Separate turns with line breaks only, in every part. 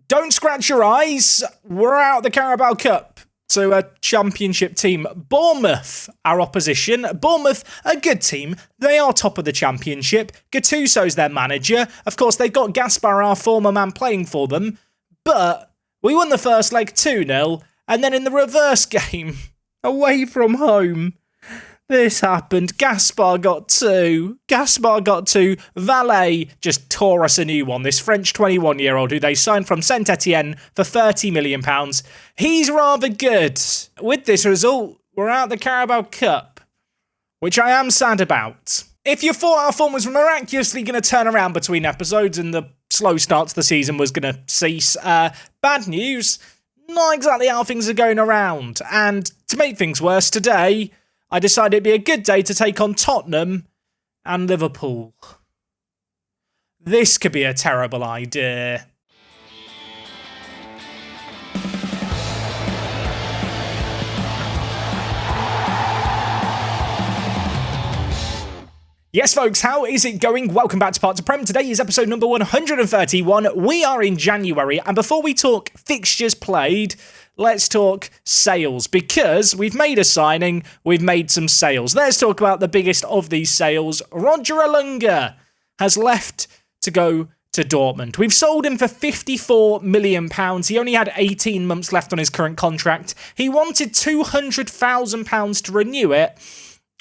Don't scratch your eyes. We're out the Carabao Cup to a championship team. Bournemouth, our opposition. Bournemouth, a good team. They are top of the championship. Gattuso's their manager. Of course, they've got Gaspar, our former man, playing for them. But we won the first leg 2-0. And then in the reverse game, away from home, this happened. Gaspar got two. Valet just tore us a new one. This French 21-year-old who they signed from Saint Etienne for £30 million. He's rather good. With this result, we're out the Carabao Cup, which I am sad about. If you thought our form was miraculously going to turn around between episodes and the slow start to the season was going to cease, bad news, not exactly how things are going around. And to make things worse, today I decided it'd be a good day to take on Tottenham and Liverpool. This could be a terrible idea. Yes, folks, how is it going? Welcome back to Part to Prem. Today is episode number 131. We are in January, and before we talk fixtures played, let's talk sales, because we've made a signing, we've made some sales. Let's talk about the biggest of these sales. Roger Alunga has left to go to Dortmund. We've sold him for £54 million. He only had 18 months left on his current contract. He wanted £200,000 to renew it.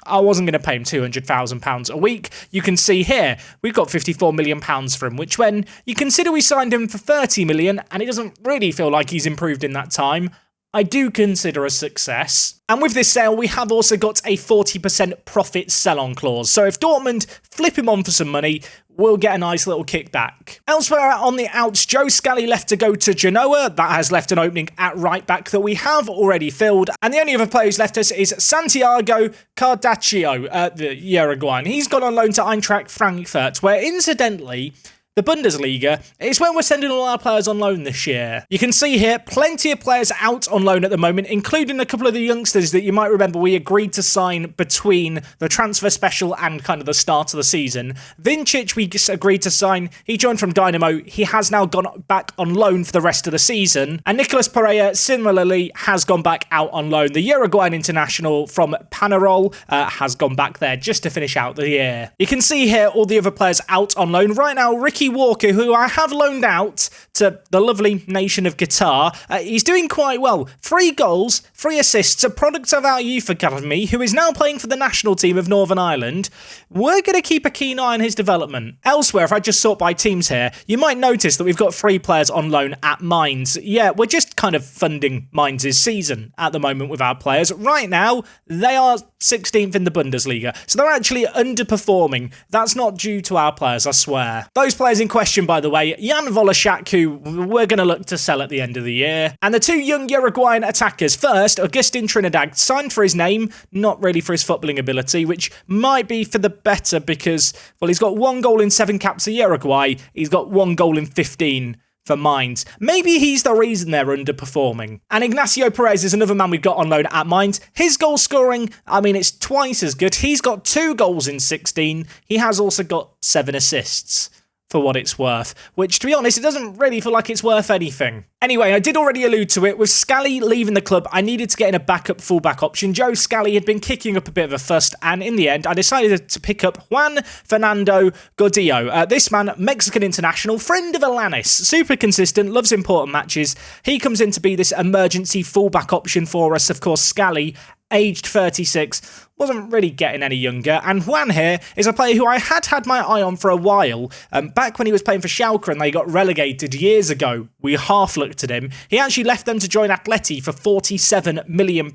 I wasn't going to pay him £200,000 a week. You can see here, we've got £54 million for him, which when you consider we signed him for £30 million, and it doesn't really feel like he's improved in that time, I do consider a success. And with this sale, we have also got a 40% profit sell-on clause. So if Dortmund flip him on for some money, we'll get a nice little kickback. Elsewhere on the outs, Joe Scally left to go to Genoa. That has left an opening at right back that we have already filled. And the only other player who's left us is Santiago Cardaccio, the Uruguayan. He's gone on loan to Eintracht Frankfurt, where incidentally, the Bundesliga is where we're sending all our players on loan this year. You can see here plenty of players out on loan at the moment, including a couple of the youngsters that you might remember we agreed to sign between the transfer special and kind of the start of the season. Vincic we agreed to sign. He joined from Dynamo. He has now gone back on loan for the rest of the season. And Nicolas Pereira similarly has gone back out on loan. The Uruguayan international from Penarol has gone back there just to finish out the year. You can see here all the other players out on loan. Right now, Ricky Walker, who I have loaned out to the lovely nation of Qatar, he's doing quite well. 3 goals, 3 assists, a product of our youth academy, who is now playing for the national team of Northern Ireland. We're going to keep a keen eye on his development. Elsewhere, if I just sort by teams here, you might notice that we've got 3 players on loan at Mainz. Yeah, we're just kind of funding Mainz's season at the moment with our players. Right now, they are 16th in the Bundesliga, so they're actually underperforming. That's not due to our players, I swear. Those players in question, by the way, Jan Volashak, who we're going to look to sell at the end of the year, and the 2 young Uruguayan attackers. First, Agustin Trinidad, signed for his name, not really for his footballing ability, which might be for the better because, well, he's got 1 goal in 7 caps for Uruguay, he's got 1 goal in 15 for Mainz. Maybe he's the reason they're underperforming. And Ignacio Perez is another man we've got on loan at Mainz. His goal scoring, I mean, it's twice as good. He's got 2 goals in 16. He has also got 7 assists. For what it's worth, which, to be honest, it doesn't really feel like it's worth anything. Anyway, I did already allude to it. With Scally leaving the club, I needed to get in a backup fullback option. Joe Scally had been kicking up a bit of a fuss, and in the end, I decided to pick up Juan Fernando Gordillo. This man, Mexican international, friend of Alanis, super consistent, loves important matches. He comes in to be this emergency fullback option for us. Of course, Scally, aged 36, wasn't really getting any younger, and Juan here is a player who I had my eye on for a while. Back when he was playing for Schalke and they got relegated years ago, we half looked at him. He actually left them to join Atleti for £47 million,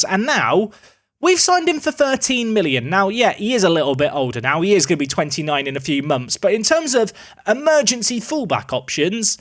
and now we've signed him for £13 million. Now, yeah, he is a little bit older now. He is going to be 29 in a few months, but in terms of emergency fullback options,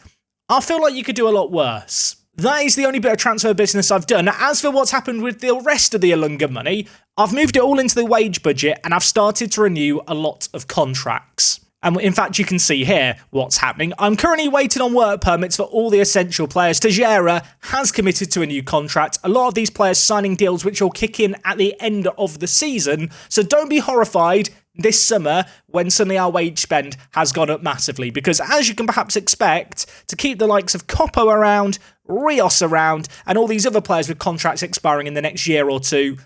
I feel like you could do a lot worse. That is the only bit of transfer business I've done. As for what's happened with the rest of the Alunga money, I've moved it all into the wage budget and I've started to renew a lot of contracts. And in fact, you can see here what's happening. I'm currently waiting on work permits for all the essential players. Tejera has committed to a new contract. A lot of these players signing deals which will kick in at the end of the season. So don't be horrified. this summer when suddenly our wage spend has gone up massively. Because as you can perhaps expect, to keep the likes of Coppo around, Rios around, and all these other players with contracts expiring in the next year or two,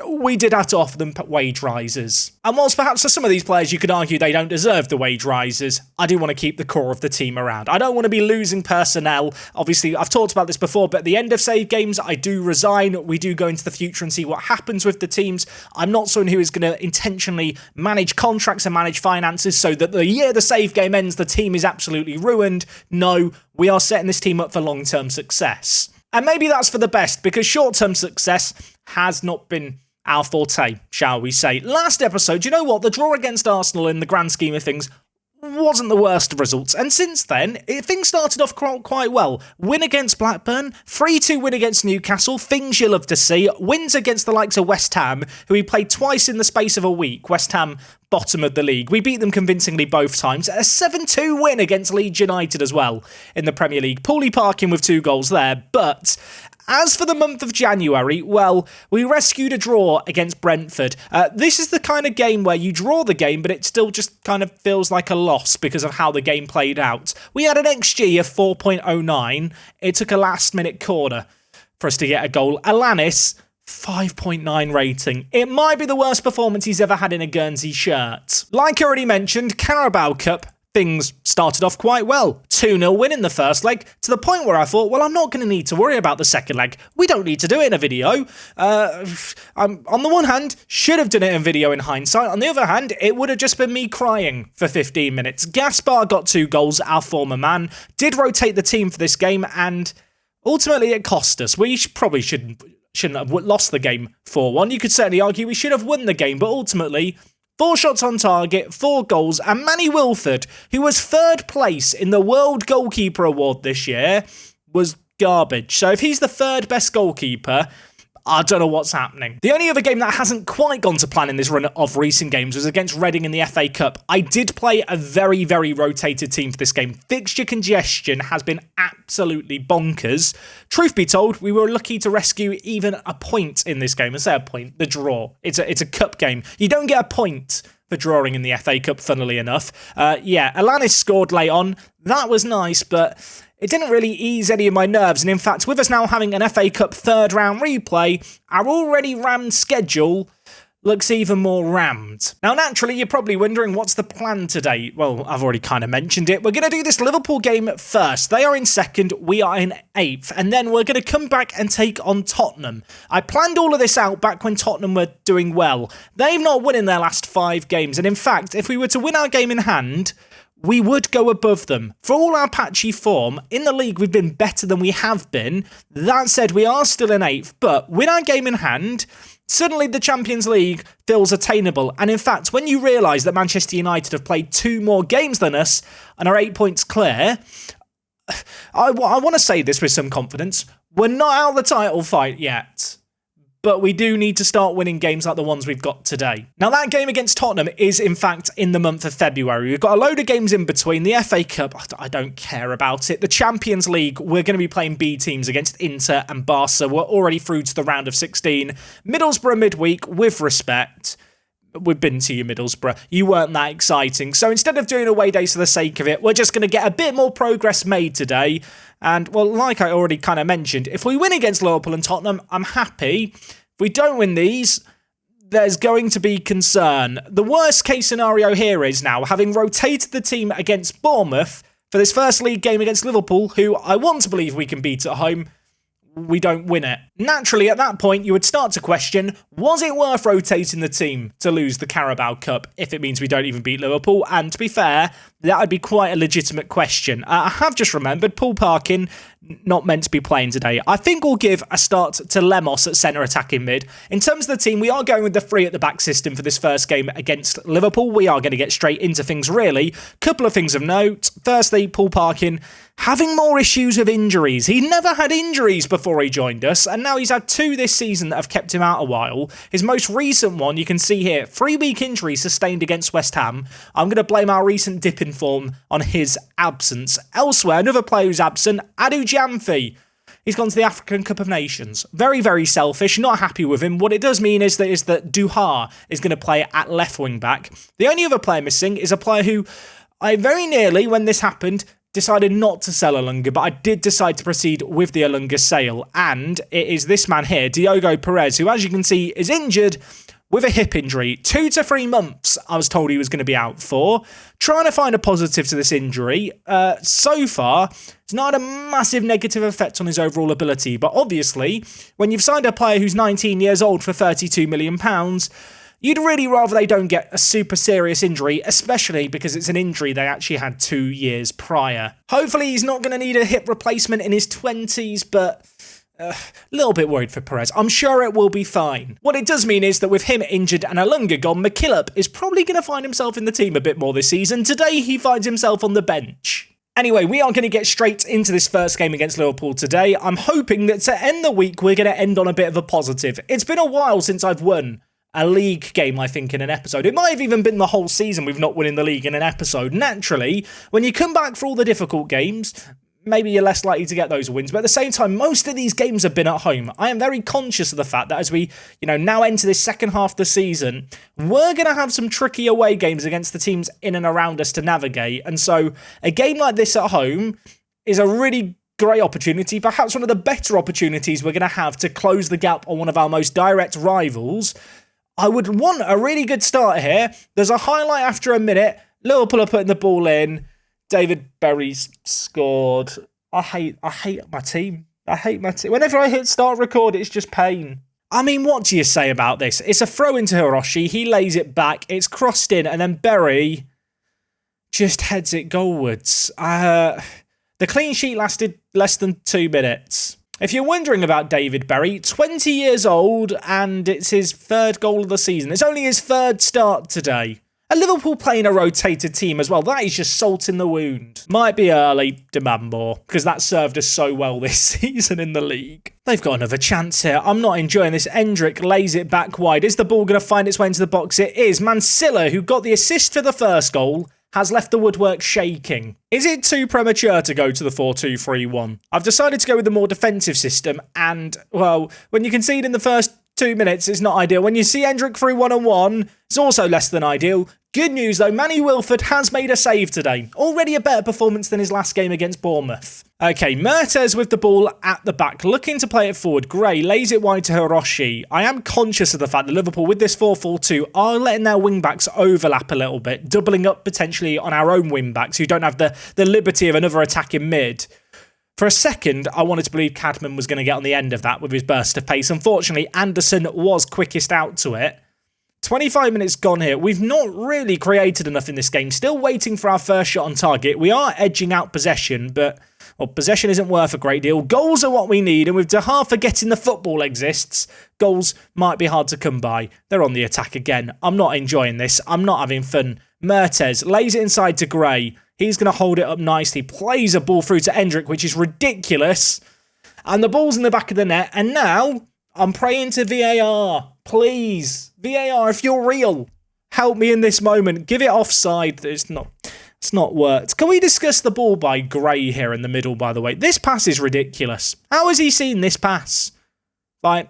we did have to offer them wage rises. And whilst perhaps for some of these players you could argue they don't deserve the wage rises, I do want to keep the core of the team around. I don't want to be losing personnel. Obviously, I've talked about this before, but at the end of save games, I do resign. We do go into the future and see what happens with the teams. I'm not someone who is going to intentionally manage contracts and manage finances so that the year the save game ends, the team is absolutely ruined. No, we are setting this team up for long-term success. And maybe that's for the best, because short-term success has not been our forte, shall we say. Last episode, you know what? The draw against Arsenal in the grand scheme of things wasn't the worst of results. And since then, things started off quite well. Win against Blackburn, 3-2 win against Newcastle, things you love to see. Wins against the likes of West Ham, who we played twice in the space of a week. West Ham, bottom of the league. We beat them convincingly both times. A 7-2 win against Leeds United as well in the Premier League. Poorly Parkin with 2 goals there, but as for the month of January, well, we rescued a draw against Brentford. This is the kind of game where you draw the game, but it still just kind of feels like a loss because of how the game played out. We had an XG of 4.09. It took a last-minute corner for us to get a goal. Alanis, 5.9 rating. It might be the worst performance he's ever had in a Guernsey shirt. Like I already mentioned, Carabao Cup, things started off quite well. 2-0 win in the first leg, to the point where I thought, well, I'm not going to need to worry about the second leg. We don't need to do it in a video. On the one hand, should have done it in video in hindsight. On the other hand, it would have just been me crying for 15 minutes. Gaspar got 2 goals, our former man, did rotate the team for this game, and ultimately it cost us. We probably shouldn't have lost the game 4-1. You could certainly argue we should have won the game, but ultimately 4 shots on target, 4 goals, and Manny Wilford, who was 3rd place in the World Goalkeeper Award this year, was garbage. So if he's the 3rd best goalkeeper, I don't know what's happening. The only other game that hasn't quite gone to plan in this run of recent games was against Reading in the FA Cup. I did play a very, very rotated team for this game. Fixture congestion has been absolutely bonkers. Truth be told, we were lucky to rescue even a point in this game. I say a point, the draw. It's a cup game. You don't get a point for drawing in the FA Cup, funnily enough. Alanis scored late on. That was nice, but it didn't really ease any of my nerves, and in fact, with us now having an FA Cup 3rd round replay, our already rammed schedule looks even more rammed. Now, naturally, you're probably wondering what's the plan today. Well, I've already kind of mentioned it. We're going to do this Liverpool game first. They are in 2nd, we are in 8th, and then we're going to come back and take on Tottenham. I planned all of this out back when Tottenham were doing well. They've not won in their last 5 games, and in fact, if we were to win our game in hand, we would go above them. For all our patchy form, in the league we've been better than we have been. That said, we are still in 8th, but with our game in hand, suddenly the Champions League feels attainable. And in fact, when you realise that Manchester United have played 2 more games than us and are 8 points clear, I want to say this with some confidence. We're not out of the title fight yet, but we do need to start winning games like the ones we've got today. Now, that game against Tottenham is, in fact, in the month of February. We've got a load of games in between. The FA Cup, I don't care about it. The Champions League, we're going to be playing B teams against Inter and Barca. We're already through to the round of 16. Middlesbrough midweek, with respect. We've been to you, Middlesbrough. You weren't that exciting. So instead of doing away days for the sake of it, we're just going to get a bit more progress made today. And, well, like I already kind of mentioned, if we win against Liverpool and Tottenham, I'm happy. If we don't win these, there's going to be concern. The worst case scenario here is now, having rotated the team against Bournemouth for this first league game against Liverpool, who I want to believe we can beat at home, we don't win it. Naturally, at that point, you would start to question, was it worth rotating the team to lose the Carabao Cup if it means we don't even beat Liverpool? And to be fair, that would be quite a legitimate question. I have just remembered, Paul Parkin, not meant to be playing today. I think we'll give a start to Lemos at centre attacking mid. In terms of the team, we are going with the 3 at the back system for this first game against Liverpool. We are going to get straight into things, really. Couple of things of note. Firstly, Paul Parkin having more issues with injuries. He never had injuries before he joined us, and now he's had 2 this season that have kept him out a while. His most recent one, you can see here, 3-week injury sustained against West Ham. I'm going to blame our recent dip in form on his absence. Elsewhere, another player who's absent, Adu Jamfi. He's gone to the African Cup of Nations. Very, very selfish. Not happy with him. What it does mean is that Duha is going to play at left wing back. The only other player missing is a player who I very nearly, when this happened, decided not to sell Alunga, but I did decide to proceed with the Alunga sale. And it is this man here, Diogo Perez, who, as you can see, is injured with a hip injury. 2 to 3 months, I was told he was going to be out for. Trying to find a positive to this injury. So far, it's not had a massive negative effect on his overall ability. But obviously, when you've signed a player who's 19 years old for £32 million, you'd really rather they don't get a super serious injury, especially because it's an injury they actually had 2 years prior. Hopefully, he's not going to need a hip replacement in his 20s, but a little bit worried for Perez. I'm sure it will be fine. What it does mean is that with him injured and Alunga gone, McKillop is probably going to find himself in the team a bit more this season. Today, he finds himself on the bench. Anyway, we are going to get straight into this first game against Liverpool today. I'm hoping that to end the week, we're going to end on a bit of a positive. It's been a while since I've won a league game, I think, in an episode. It might have even been the whole season we've not won in the league in an episode. Naturally, when you come back for all the difficult games, maybe you're less likely to get those wins. But at the same time, most of these games have been at home. I am very conscious of the fact that as we, now enter this second half of the season, we're going to have some tricky away games against the teams in and around us to navigate. And so a game like this at home is a really great opportunity, perhaps one of the better opportunities we're going to have to close the gap on one of our most direct rivals. I would want a really good start here. There's a highlight after a minute. Liverpool are putting the ball in. David Berry's scored. I hate my team. I hate my team. Whenever I hit start record, it's just pain. I mean, what do you say about this? It's a throw into Hiroshi. He lays it back. It's crossed in, and then Berry just heads it goalwards. The clean sheet lasted less than 2 minutes. If you're wondering about David Berry, 20 years old, and it's his 3rd goal of the season. It's only his 3rd start today. And Liverpool playing a rotated team as well. That is just salt in the wound. Might be early, demand more, because that served us so well this season in the league. They've got another chance here. I'm not enjoying this. Endrick lays it back wide. Is the ball going to find its way into the box? It is. Mansilla, who got the assist for the first goal, has left the woodwork shaking. Is it too premature to go to the 4-2-3-1? I've decided to go with the more defensive system, and, well, when you concede in the first 2 minutes, it's not ideal. When you see Endrick through 1-on-1, it's also less than ideal. Good news, though, Manny Wilford has made a save today. Already a better performance than his last game against Bournemouth. Okay, Mertes with the ball at the back, looking to play it forward. Gray lays it wide to Hiroshi. I am conscious of the fact that Liverpool, with this 4-4-2, are letting their wing-backs overlap a little bit, doubling up potentially on our own wing-backs who don't have the liberty of another attack in mid. For a second, I wanted to believe Cadman was going to get on the end of that with his burst of pace. Unfortunately, Anderson was quickest out to it. 25 minutes gone here. We've not really created enough in this game. Still waiting for our first shot on target. We are edging out possession, but possession isn't worth a great deal. Goals are what we need, and with De Gea forgetting the football exists, goals might be hard to come by. They're on the attack again. I'm not enjoying this. I'm not having fun. Mertes lays it inside to Gray. He's going to hold it up nicely. Plays a ball through to Endrick, which is ridiculous. And the ball's in the back of the net. And now I'm praying to VAR. Please, VAR, if you're real, help me in this moment. Give it offside. It's not worked. Can we discuss the ball by Gray here in the middle, by the way? This pass is ridiculous. How has he seen this pass? Like,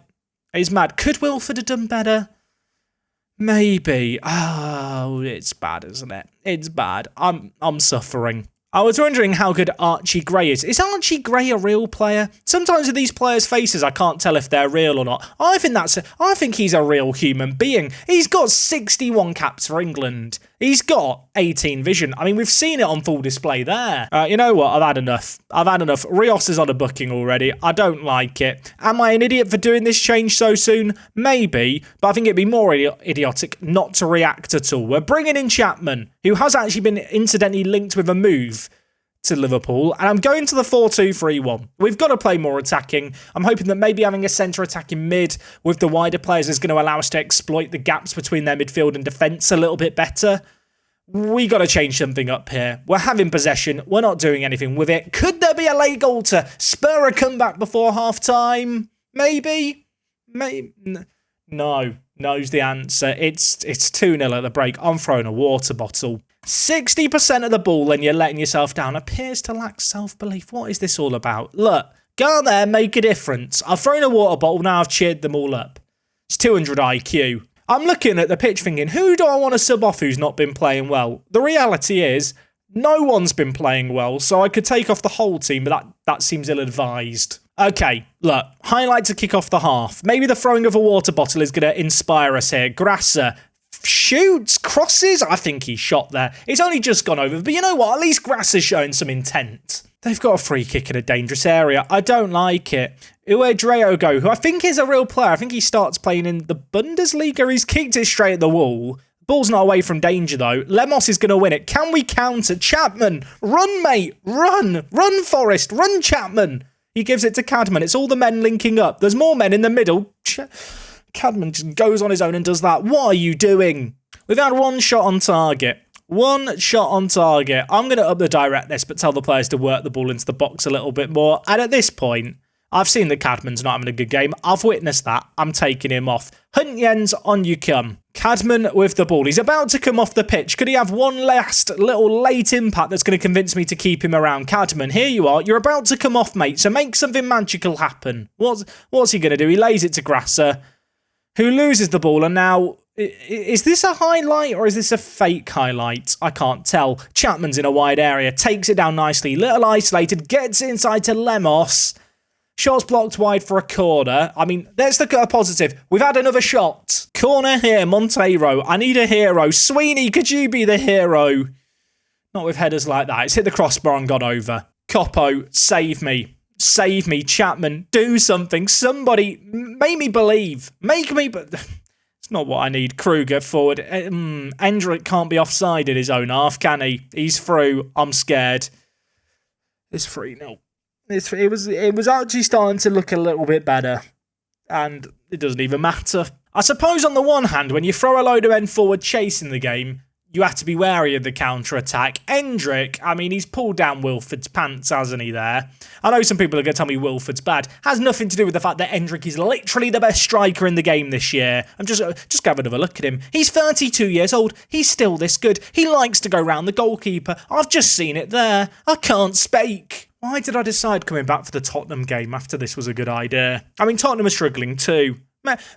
he's mad. Could Wilford have done better? Maybe. Oh, it's bad, isn't it? It's bad. I'm suffering. I was wondering how good Archie Gray is. Is Archie Gray a real player? Sometimes with these players' faces, I can't tell if they're real or not. I think he's a real human being. He's got 61 caps for England. He's got 18 vision. I mean, we've seen it on full display there. You know what? I've had enough. Rios is on a booking already. I don't like it. Am I an idiot for doing this change so soon? Maybe, but I think it'd be more idiotic not to react at all. We're bringing in Chapman, who has actually been incidentally linked with a move to Liverpool, and I'm going to the 4-2-3-1. We've got to play more attacking. I'm hoping that maybe having a centre attacking mid with the wider players is going to allow us to exploit the gaps between their midfield and defence a little bit better. We got to change something up here. We're having possession. We're not doing anything with it. Could there be a late goal to spur a comeback before half-time? Maybe? No's the answer. It's 2-0 at the break. I'm throwing a water bottle. 60% of the ball and you're letting yourself down appears to lack self-belief. What is this all about? Look, Go out there, make a difference. I've thrown a water bottle, now I've cheered them all up. It's 200 IQ. I'm looking at the pitch thinking, who do I want to sub off who's not been playing well? The reality is, no one's been playing well, so I could take off the whole team, but that seems ill-advised. Okay, look, highlight to kick off the half. Maybe the throwing of a water bottle is going to inspire us here. Grasser shoots, crosses. I think he shot there. It's only just gone over, but you know what? At least Grasser's showing some intent. They've got a free kick in a dangerous area. I don't like it. Uedreogo, who I think is a real player. I think he starts playing in the Bundesliga. He's kicked it straight at the wall. Ball's not away from danger, though. Lemos is going to win it. Can we counter? Chapman, run, mate. Run. Run, Forrest. Run, Chapman. He gives it to Cadman. It's all the men linking up. There's more men in the middle. Cadman just goes on his own and does that. What are you doing? We've had one shot on target. One shot on target. I'm going to up the directness, but tell the players to work the ball into the box a little bit more. And at this point, I've seen that Cadman's not having a good game. I've witnessed that. I'm taking him off. Hunt Jens, on you come. Cadman with the ball. He's about to come off the pitch. Could he have one last little late impact that's going to convince me to keep him around? Cadman, here you are. You're about to come off, mate, so make something magical happen. What's he going to do? He lays it to Grasser, who loses the ball, and now... Is this a highlight or is this a fake highlight? I can't tell. Chapman's in a wide area, takes it down nicely, little isolated, gets inside to Lemos. Shot's blocked wide for a corner. I mean, let's look at a positive. We've had another shot. Corner here, Monteiro. I need a hero. Sweeney, could you be the hero? Not with headers like that. It's hit the crossbar and gone over. Coppo, save me. Save me, Chapman. Do something. Somebody, make me believe. Make me... It's not what I need. Kruger forward. Endrick can't be offside in his own half, can he? He's through. I'm scared. It's 3-0. It was actually starting to look a little bit better. And it doesn't even matter. I suppose on the one hand, when you throw a load of men forward chasing the game, you have to be wary of the counter-attack. Endrick, I mean, he's pulled down Wilford's pants, hasn't he, there? I know some people are going to tell me Wilford's bad. Has nothing to do with the fact that Endrick is literally the best striker in the game this year. I'm just go have another look at him. He's 32 years old. He's still this good. He likes to go round the goalkeeper. I've just seen it there. I can't speak. Why did I decide coming back for the Tottenham game after this was a good idea? I mean, Tottenham are struggling too.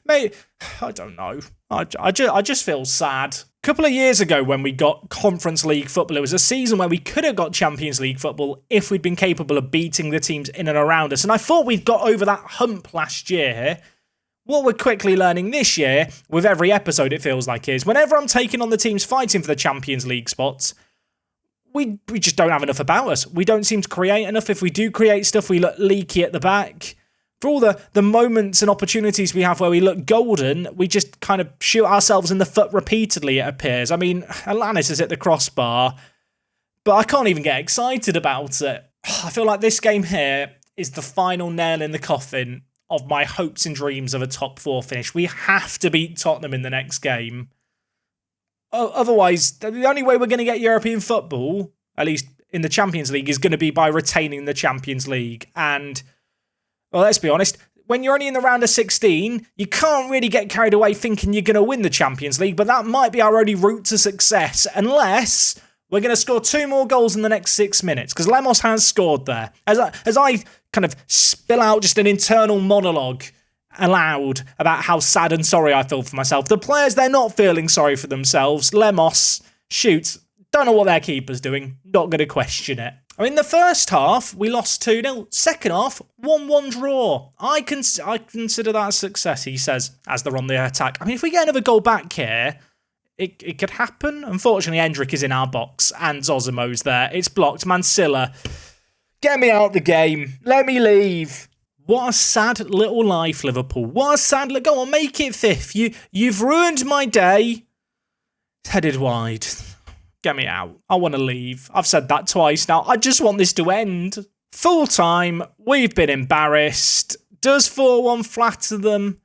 Mate, I don't know. I just feel sad. A couple of years ago when we got Conference League football, it was a season where we could have got Champions League football if we'd been capable of beating the teams in and around us. And I thought we'd got over that hump last year. What we're quickly learning this year, with every episode it feels like, is whenever I'm taking on the teams fighting for the Champions League spots, we just don't have enough about us. We don't seem to create enough. If we do create stuff, we look leaky at the back. For all the moments and opportunities we have where we look golden, we just kind of shoot ourselves in the foot repeatedly, it appears. I mean, Alanis is at the crossbar, but I can't even get excited about it. I feel like this game here is the final nail in the coffin of my hopes and dreams of a top 4 finish. We have to beat Tottenham in the next game. Otherwise, the only way we're going to get European football, at least in the Champions League, is going to be by retaining the Champions League. And... well, let's be honest, when you're only in the round of 16, you can't really get carried away thinking you're going to win the Champions League, but that might be our only route to success, unless we're going to score 2 more goals in the next 6 minutes, because Lemos has scored there. As I kind of spill out just an internal monologue aloud about how sad and sorry I feel for myself, the players, they're not feeling sorry for themselves. Lemos shoots. Don't know what their keeper's doing. Not going to question it. I mean, the first half, we lost 2-0. Second half, 1-1 draw. I consider that a success, he says, as they're on the attack. I mean, if we get another goal back here, it could happen. Unfortunately, Endrick is in our box, and Zosimo's there. It's blocked. Mansilla, get me out the game. Let me leave. What a sad little life, Liverpool. What a sad... go on, make it 5th. You've ruined my day. Headed wide. Get me out. I want to leave. I've said that twice now. I just want this to end. Full time. We've been embarrassed. Does 4-1 flatter them?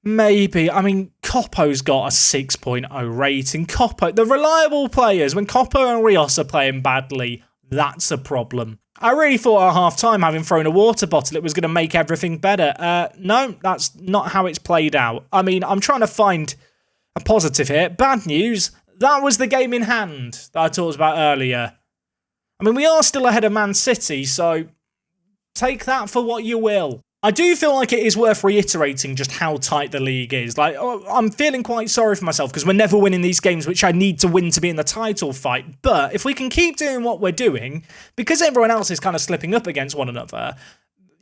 Maybe. I mean, Coppo's got a 6.0 rating. Coppo, the reliable players, when Coppo and Rios are playing badly, that's a problem. I really thought at half-time, having thrown a water bottle, it was going to make everything better. No, that's not how it's played out. I mean, I'm trying to find a positive here. Bad news. That was the game in hand that I talked about earlier. I mean, we are still ahead of Man City, so take that for what you will. I do feel like it is worth reiterating just how tight the league is. Like, I'm feeling quite sorry for myself because we're never winning these games, which I need to win to be in the title fight. But if we can keep doing what we're doing, because everyone else is kind of slipping up against one another,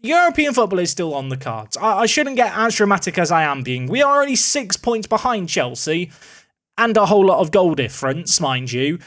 European football is still on the cards. I shouldn't get as dramatic as I am being. We are only 6 points behind Chelsea and a whole lot of goal difference, mind you.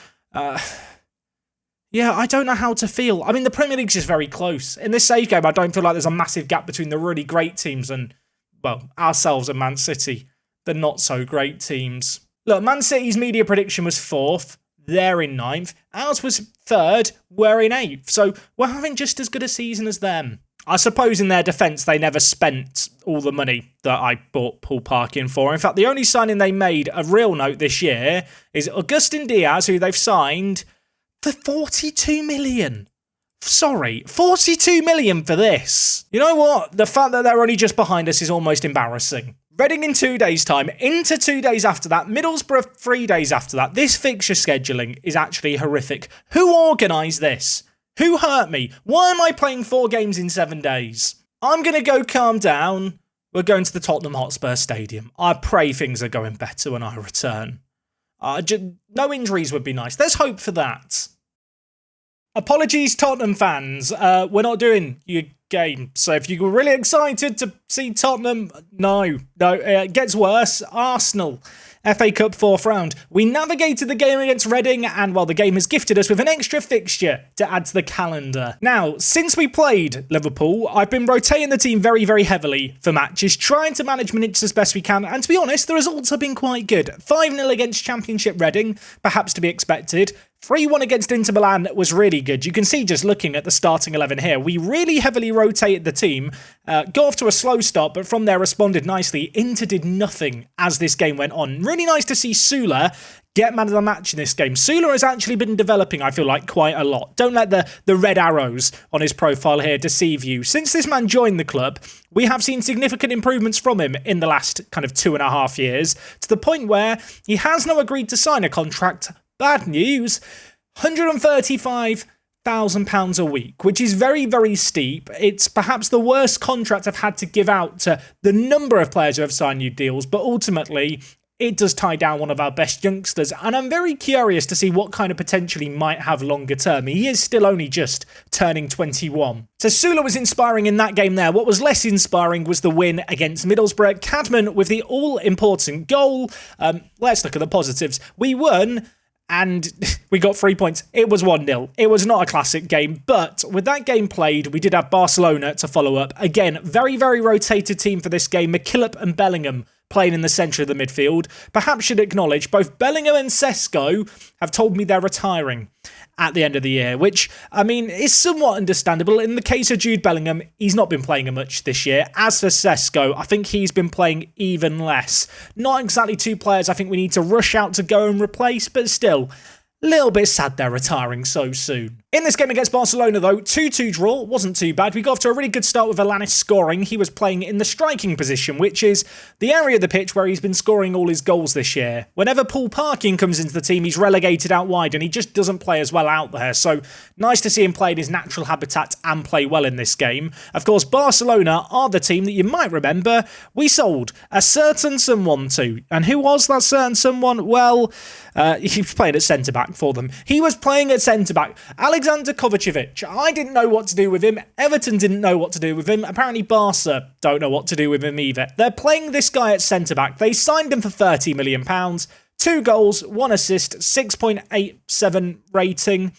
Yeah, I don't know how to feel. I mean, the Premier League's just very close. In this save game, I don't feel like there's a massive gap between the really great teams and, well, ourselves and Man City, the not-so-great teams. Look, Man City's media prediction was 4th. They're in 9th. Ours was 3rd. We're in 8th. So we're having just as good a season as them. I suppose in their defence, they never spent all the money that I bought Paul Parkin for. In fact, the only signing they made of real note this year is Agustin Diaz, who they've signed for 42 million. Sorry, 42 million for this. You know what? The fact that they're only just behind us is almost embarrassing. Reading in 2 days' time, into 2 days after that, Middlesbrough 3 days after that. This fixture scheduling is actually horrific. Who organised this? Who hurt me? Why am I playing 4 games in 7 days? I'm going to go calm down. We're going to the Tottenham Hotspur Stadium. I pray things are going better when I return. No injuries would be nice. There's hope for that. Apologies, Tottenham fans. We're not doing your game. So if you were really excited to see Tottenham, no, it gets worse. Arsenal, FA Cup 4th round. We navigated the game against Reading, and well, the game has gifted us with an extra fixture to add to the calendar. Now, since we played Liverpool, I've been rotating the team very, very heavily for matches, trying to manage minutes as best we can, and to be honest, the results have been quite good. 5-0 against Championship Reading, perhaps to be expected. 3-1 against Inter Milan was really good. You can see just looking at the starting 11 here, we really heavily rotated the team, got off to a slow start, but from there responded nicely. Inter did nothing as this game went on. Really nice to see Sula get man of the match in this game. Sula has actually been developing, I feel like, quite a lot. Don't let the red arrows on his profile here deceive you. Since this man joined the club, we have seen significant improvements from him in the last kind of 2.5 years, to the point where he has now agreed to sign a contract. Bad news, £135,000 a week, which is very, very steep. It's perhaps the worst contract I've had to give out to the number of players who have signed new deals, but ultimately it does tie down one of our best youngsters, and I'm very curious to see what kind of potential he might have longer term. He is still only just turning 21. So Sula was inspiring in that game there. What was less inspiring was the win against Middlesbrough. Cadman with the all-important goal. Let's look at the positives. We won, and we got 3 points. It was 1-0. It was not a classic game, but with that game played, we did have Barcelona to follow up. Again, very, very rotated team for this game. McKillop and Bellingham playing in the centre of the midfield. Perhaps should acknowledge both Bellingham and Sesko have told me they're retiring at the end of the year, which, I mean, is somewhat understandable. In the case of Jude Bellingham, he's not been playing much this year. As for Sesko, I think he's been playing even less. Not exactly 2 players I think we need to rush out to go and replace, but still, a little bit sad they're retiring so soon. In this game against Barcelona, though, 2-2 draw wasn't too bad. We got off to a really good start with Alanis scoring. He was playing in the striking position, which is the area of the pitch where he's been scoring all his goals this year. Whenever Paul Parkin comes into the team, he's relegated out wide, and he just doesn't play as well out there. So nice to see him play in his natural habitat and play well in this game. Of course, Barcelona are the team that you might remember we sold a certain someone to. And who was that certain someone? Well, he was playing at centre-back for them. He was playing at centre-back. Alexander Kovacevic. I didn't know what to do with him. Everton didn't know what to do with him. Apparently Barca don't know what to do with him either. They're playing this guy at centre-back. They signed him for £30 million. 2 goals, 1 assist, 6.87 rating.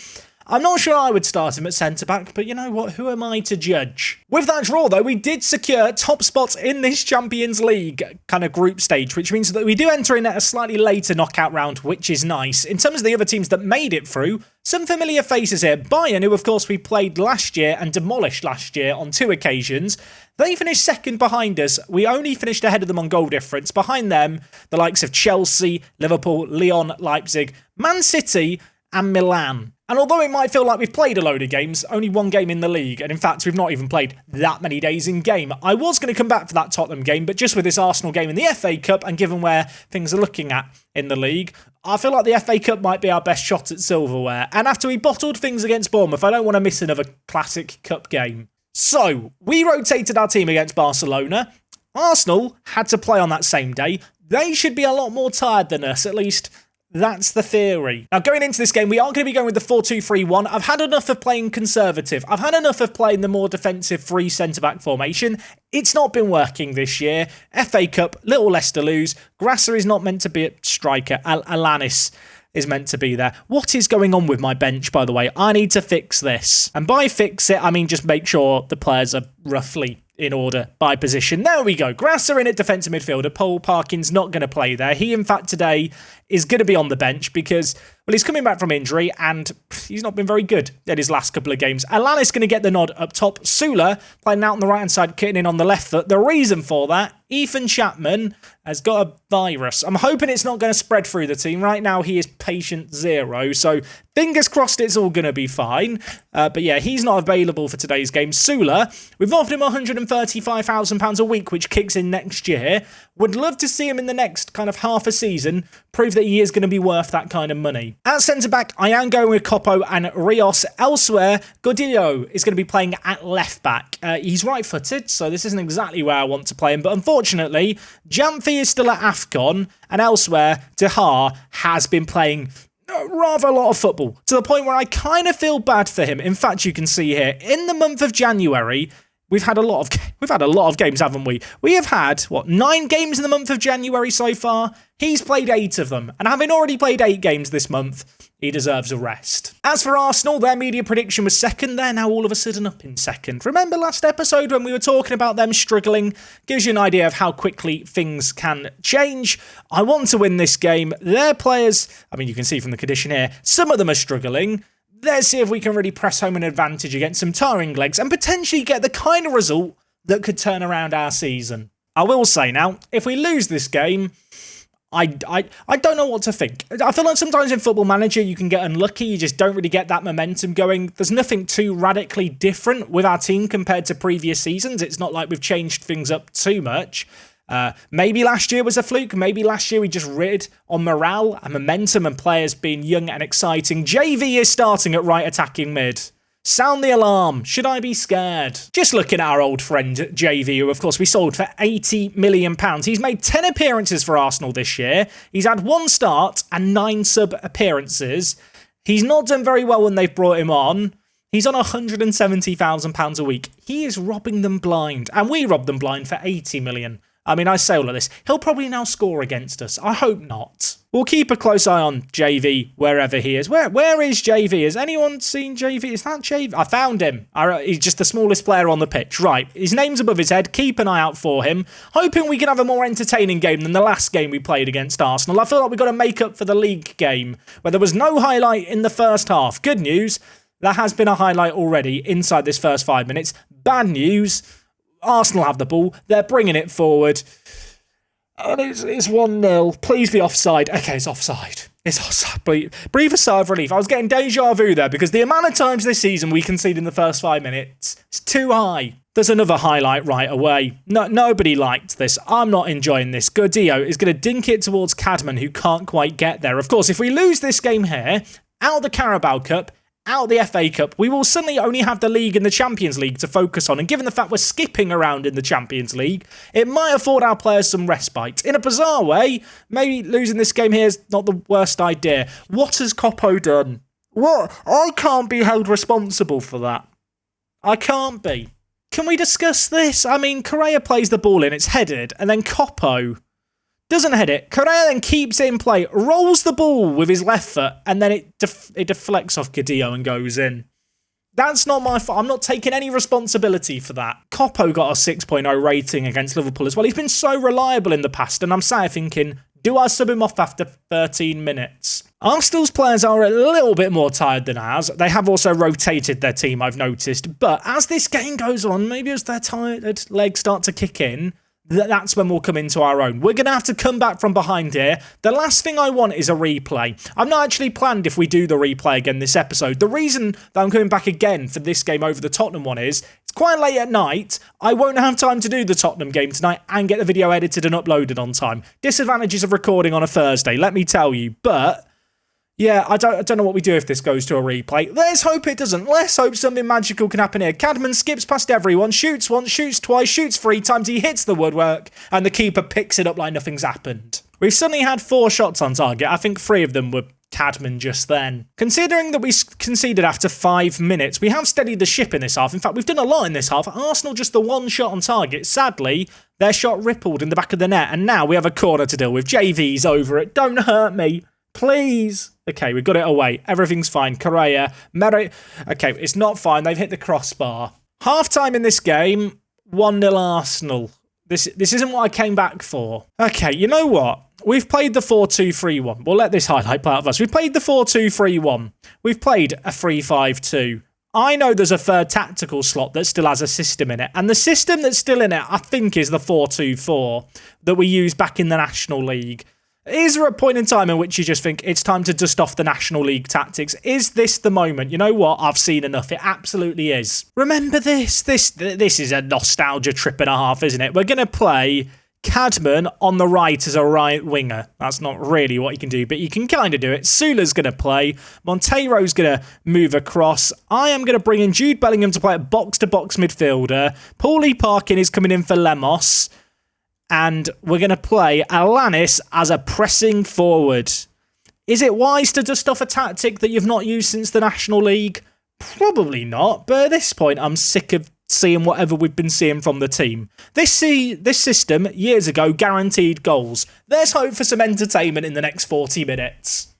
I'm not sure I would start him at centre-back, but you know what? Who am I to judge? With that draw, though, we did secure top spots in this Champions League kind of group stage, which means that we do enter in at a slightly later knockout round, which is nice. In terms of the other teams that made it through, some familiar faces here. Bayern, who of course we played last year and demolished last year on 2 occasions. They finished second behind us. We only finished ahead of them on goal difference. Behind them, the likes of Chelsea, Liverpool, Lyon, Leipzig, Man City, and Milan. And although it might feel like we've played a load of games, only 1 game in the league, and in fact we've not even played that many days in game, I was going to come back for that Tottenham game, but just with this Arsenal game in the FA Cup, and given where things are looking at in the league, I feel like the FA Cup might be our best shot at silverware. And after we bottled things against Bournemouth, I don't want to miss another classic cup game. So, we rotated our team against Barcelona. Arsenal had to play on that same day. They should be a lot more tired than us, at least that's the theory. Now, going into this game, we are going to be going with the 4-2-3-1. I've had enough of playing conservative. I've had enough of playing the more defensive free centre-back formation. It's not been working this year. FA Cup, little less to lose. Grasser is not meant to be a striker. Alanis is meant to be there. What is going on with my bench, by the way? I need to fix this. And by fix it, I mean just make sure the players are roughly in order by position. There we go. Grasser in at defensive midfielder. Paul Parkin's not going to play there. He, in fact, today is going to be on the bench because, well, he's coming back from injury and he's not been very good in his last couple of games. Alanis going to get the nod up top. Sula playing out on the right-hand side, kicking in on the left foot. The reason for that, Ethan Chapman has got a virus. I'm hoping it's not going to spread through the team. Right now, he is patient 0, so fingers crossed it's all going to be fine. But yeah, he's not available for today's game. Sula, we've offered him £135,000 a week, which kicks in next year. Would love to see him in the next kind of half a season prove that he is going to be worth that kind of money. At centre-back, I am going with Copo and Rios. Elsewhere, Godillo is going to be playing at left-back. He's right-footed, so this isn't exactly where I want to play him. But unfortunately, Jamfi is still at AFCON, and elsewhere, Dehar has been playing rather a lot of football, to the point where I kind of feel bad for him. In fact, you can see here, in the month of January, we've had a lot of games, haven't we? We have had, 9 games in the month of January so far? He's played 8 of them. And having already played 8 games this month, he deserves a rest. As for Arsenal, their media prediction was second. They're now all of a sudden up in second. Remember last episode when we were talking about them struggling? Gives you an idea of how quickly things can change. I want to win this game. Their players, I mean, you can see from the condition here, some of them are struggling. Let's see if we can really press home an advantage against some tiring legs and potentially get the kind of result that could turn around our season. I will say now, if we lose this game, I don't know what to think. I feel like sometimes in Football Manager you can get unlucky, you just don't really get that momentum going. There's nothing too radically different with our team compared to previous seasons. It's not like we've changed things up too much. Maybe last year was a fluke. Maybe last year we just rid on morale and momentum and players being young and exciting. JV is starting at right attacking mid. Sound the alarm. Should I be scared? Just looking at our old friend JV, who of course we sold for £80 million. He's made 10 appearances for Arsenal this year. He's had 1 start and 9 sub appearances. He's not done very well when they've brought him on. He's on £170,000 a week. He is robbing them blind. And we robbed them blind for £80 million. I mean, I say all of this. He'll probably now score against us. I hope not. We'll keep a close eye on JV wherever he is. Where is JV? Has anyone seen JV? Is that JV? I found him. He's just the smallest player on the pitch. Right. His name's above his head. Keep an eye out for him. Hoping we can have a more entertaining game than the last game we played against Arsenal. I feel like we've got to make up for the league game where there was no highlight in the first half. Good news. There has been a highlight already inside this first 5 minutes. Bad news. Arsenal have the ball. They're bringing it forward. And it's 1-0. Please be offside. Okay, it's offside. It's offside. Breathe a sigh of relief. I was getting deja vu there because the amount of times this season we concede in the first 5 minutes is too high. There's another highlight right away. Nobody liked this. I'm not enjoying this. Godillo is going to dink it towards Cadman, who can't quite get there. Of course, if we lose this game here, out of the Carabao Cup, out of the FA Cup, we will suddenly only have the League and the Champions League to focus on. And given the fact we're skipping around in the Champions League, it might afford our players some respite. In a bizarre way, maybe losing this game here is not the worst idea. What has Copo done? What? I can't be held responsible for that. I can't be. Can we discuss this? I mean, Correa plays the ball in, it's headed, and then Copo doesn't head it. Correa then keeps it in play, rolls the ball with his left foot, and then it deflects off Godillo and goes in. That's not my fault. I'm not taking any responsibility for that. Copo got a 6.0 rating against Liverpool as well. He's been so reliable in the past, and I'm sat thinking, do I sub him off after 13 minutes? Arsenal's players are a little bit more tired than ours. They have also rotated their team, I've noticed. But as this game goes on, maybe as their tired legs start to kick in, that's when we'll come into our own. We're going to have to come back from behind here. The last thing I want is a replay. I've not actually planned if we do the replay again this episode. The reason that I'm coming back again for this game over the Tottenham one is it's quite late at night. I won't have time to do the Tottenham game tonight and get the video edited and uploaded on time. Disadvantages of recording on a Thursday, let me tell you. But Yeah, I don't know what we do if this goes to a replay. Let's hope it doesn't. Let's hope something magical can happen here. Cadman skips past everyone, shoots once, shoots twice, shoots 3 times. He hits the woodwork, and the keeper picks it up like nothing's happened. We've suddenly had 4 shots on target. I think 3 of them were Cadman just then. Considering that we conceded after 5 minutes, we have steadied the ship in this half. In fact, we've done a lot in this half. Arsenal just the 1 shot on target. Sadly, their shot rippled in the back of the net, and now we have a corner to deal with. JV's over it. Don't hurt me. Please. Okay, we got it away. Everything's fine. Correa, Merritt. Okay, it's not fine. They've hit the crossbar. Half-time in this game, 1-0 Arsenal. This isn't what I came back for. Okay, you know what? We've played the 4-2-3-1. We'll let this highlight play out of us. We've played the 4-2-3-1. We've played a 3-5-2. I know there's a third tactical slot that still has a system in it. And the system that's still in it, I think, is the 4-2-4 that we used back in the National League. Is there a point in time in which you just think it's time to dust off the National League tactics? Is this the moment? You know what? I've seen enough. It absolutely is. Remember this? This is a nostalgia trip and a half, isn't it? We're going to play Cadman on the right as a right winger. That's not really what you can do, but you can kind of do it. Sula's going to play. Monteiro's going to move across. I am going to bring in Jude Bellingham to play at box-to-box midfielder. Paulie Parkin is coming in for Lemos. And we're going to play Alanis as a pressing forward. Is it wise to dust off a tactic that you've not used since the National League? Probably not, but at this point I'm sick of seeing whatever we've been seeing from the team. This system, years ago, guaranteed goals. Let's hope for some entertainment in the next 40 minutes.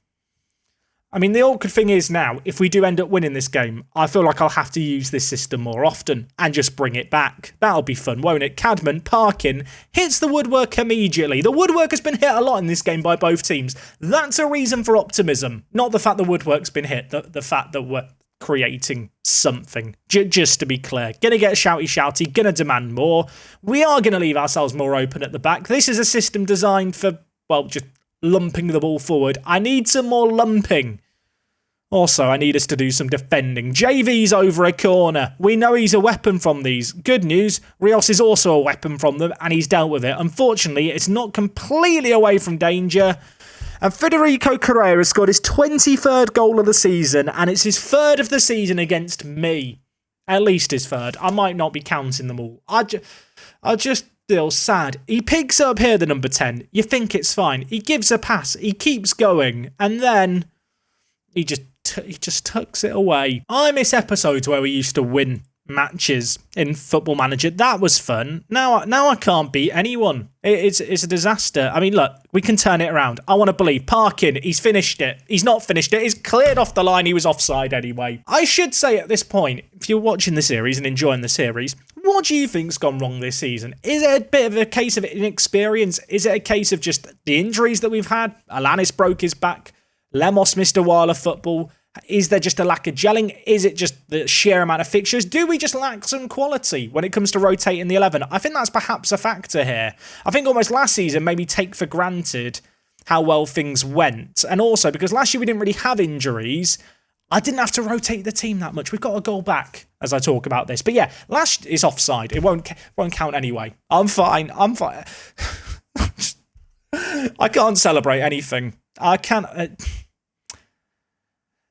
I mean, the awkward thing is now, if we do end up winning this game, I feel like I'll have to use this system more often and just bring it back. That'll be fun, won't it? Cadman, Parkin, hits the woodwork immediately. The woodwork has been hit a lot in this game by both teams. That's a reason for optimism. Not the fact the woodwork's been hit, the fact that we're creating something. Just to be clear. Gonna get shouty, gonna demand more. We are gonna leave ourselves more open at the back. This is a system designed for, well, just lumping the ball forward. I need some more lumping. Also, I need us to do some defending. JV's over a corner. We know he's a weapon from these. Good news, Rios is also a weapon from them, and he's dealt with it. Unfortunately, it's not completely away from danger. And Federico Correa has scored his 23rd goal of the season, and it's his 3rd of the season against me. At least his 3rd. I might not be counting them all. I just feel sad. He picks up here the number 10. You think it's fine. He gives a pass. He keeps going. And then he just tucks it away. I miss episodes where we used to win matches in Football Manager. That was fun. Now I can't beat anyone. It's a disaster. I mean, look, we can turn it around. I want to believe. Parkin, he's finished it. He's not finished it. He's cleared off the line. He was offside anyway. I should say at this point, if you're watching the series and enjoying the series, what do you think's gone wrong this season? Is it a bit of a case of inexperience? Is it a case of just the injuries that we've had? Alanis broke his back. Lemos missed a while of football. Is there just a lack of gelling? Is it just the sheer amount of fixtures? Do we just lack some quality when it comes to rotating the 11? I think that's perhaps a factor here. I think almost last season maybe take for granted how well things went. And also because last year we didn't really have injuries, I didn't have to rotate the team that much. We've got a goal back as I talk about this. But yeah, last is offside. It won't count anyway. I'm fine. I can't celebrate anything. I can't...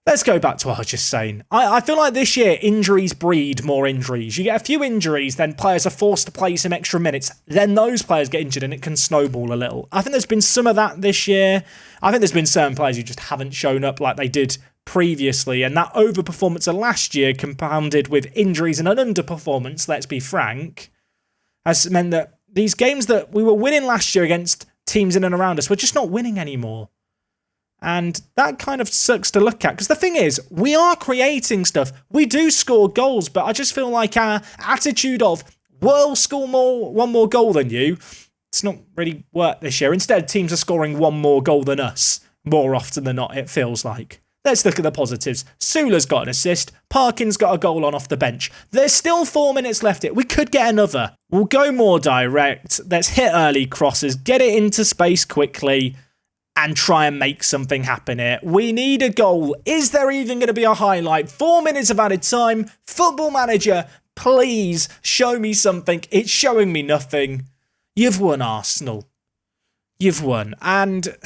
Let's go back to what I was just saying. I feel like this year, injuries breed more injuries. You get a few injuries, then players are forced to play some extra minutes. Then those players get injured and it can snowball a little. I think there's been some of that this year. I think there's been certain players who just haven't shown up like they did previously. And that overperformance of last year compounded with injuries and an underperformance, let's be frank, has meant that these games that we were winning last year against teams in and around us, we're just not winning anymore. And that kind of sucks to look at. Because the thing is, we are creating stuff. We do score goals, but I just feel like our attitude of, we'll score one more goal than you, it's not really worked this year. Instead, teams are scoring one more goal than us. More often than not, it feels like. Let's look at the positives. Sula's got an assist. Parkin's got a goal on off the bench. There's still 4 minutes left. We could get another. We'll go more direct. Let's hit early crosses. Get it into space quickly. And try and make something happen here. We need a goal. Is there even going to be a highlight? 4 minutes of added time. Football Manager, please show me something. It's showing me nothing. You've won, Arsenal. You've won. And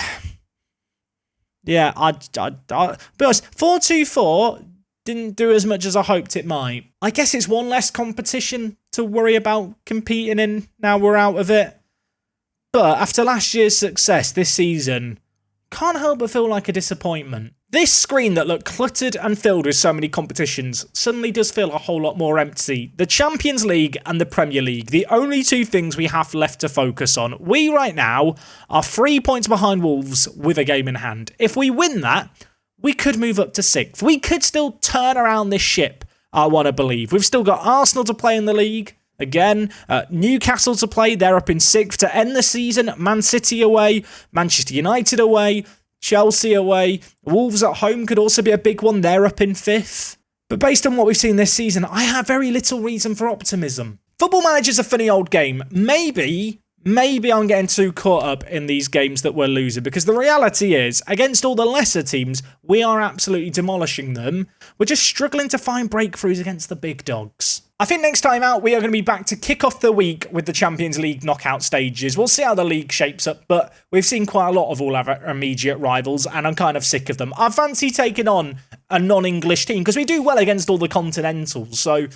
Yeah, I'll be honest, 4-2-4 didn't do as much as I hoped it might. I guess it's one less competition to worry about competing in now we're out of it. But after last year's success this season, can't help but feel like a disappointment. This screen that looked cluttered and filled with so many competitions suddenly does feel a whole lot more empty. The Champions League and the Premier League, the only two things we have left to focus on. We right now are 3 points behind Wolves with a game in hand. If we win that, we could move up to 6th. We could still turn around this ship, I want to believe. We've still got Arsenal to play in the league. Again, Newcastle to play, they're up in 6th to end the season. Man City away, Manchester United away, Chelsea away. Wolves at home could also be a big one, they're up in 5th. But based on what we've seen this season, I have very little reason for optimism. Football Manager's a funny old game. Maybe I'm getting too caught up in these games that we're losing, because the reality is, against all the lesser teams, we are absolutely demolishing them. We're just struggling to find breakthroughs against the big dogs. I think next time out, we are going to be back to kick off the week with the Champions League knockout stages. We'll see how the league shapes up, but we've seen quite a lot of all our immediate rivals, and I'm kind of sick of them. I fancy taking on a non-English team, because we do well against all the continentals, so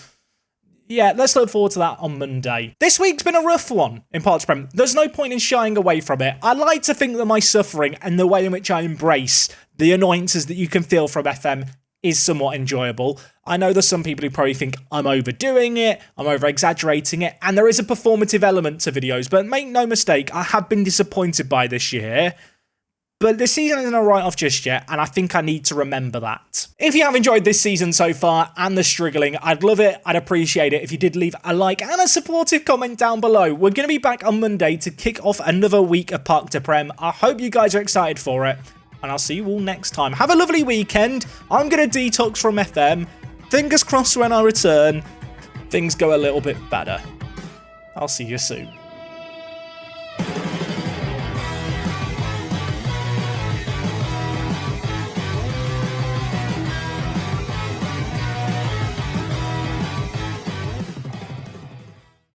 yeah, let's look forward to that on Monday. This week's been a rough one in Parts Prem. There's no point in shying away from it. I like to think that my suffering and the way in which I embrace the annoyances that you can feel from FM is somewhat enjoyable. I know there's some people who probably think I'm overdoing it, I'm over-exaggerating it, and there is a performative element to videos, but make no mistake, I have been disappointed by this year. But this season isn't a write-off just yet, and I think I need to remember that. If you have enjoyed this season so far and the struggling, I'd love it, I'd appreciate it if you did leave a like and a supportive comment down below. We're going to be back on Monday to kick off another week of Park to Prem. I hope you guys are excited for it, and I'll see you all next time. Have a lovely weekend. I'm going to detox from FM. Fingers crossed when I return, things go a little bit better. I'll see you soon.